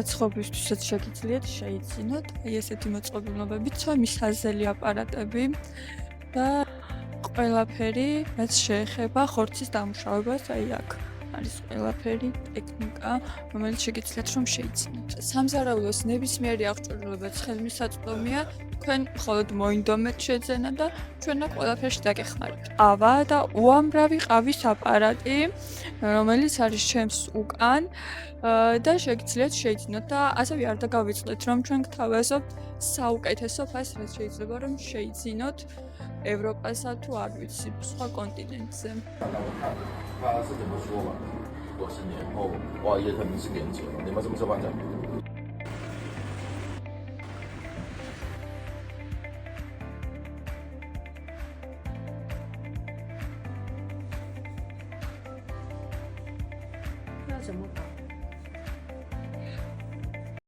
Საწყობისთვისაც შეგიძლიათ შეიძინოთ აი ესეთი მოწყობილობებით, ცომის საზელი აპარატები და ყველაფერი, რაც შეეხება ხორცის დამუშავებას, აი აქ არის ყველაფერი ტექნიკა, რომელიც შეგიძლიათ რომ შეიძინოთ. სამზარეულოს ნებისმიერი აღჭურვილობა ხელმისაწვდომია, თქვენ მხოლოდ მოინდომეთ შეძენა და ჩვენ აქ ყველაფერში დაგეხმარებთ. ყავა და უამრავი ყავის აპარატი, რომელიც არის ჩემს უკან და შეგიძლიათ შეიძინოთ და ასევე არ დაგავიწყდეთ, რომ ჩვენ გთავაზობთ საუკეთესო ფასს, რაც შეიძლება რომ შეიძინოთ ევროპასა თუ არ ვიცი, სხვა კონტინენტზე. 他是怎么说嘛？我是年后，哇，也可能是年前，你们什么时候搬家？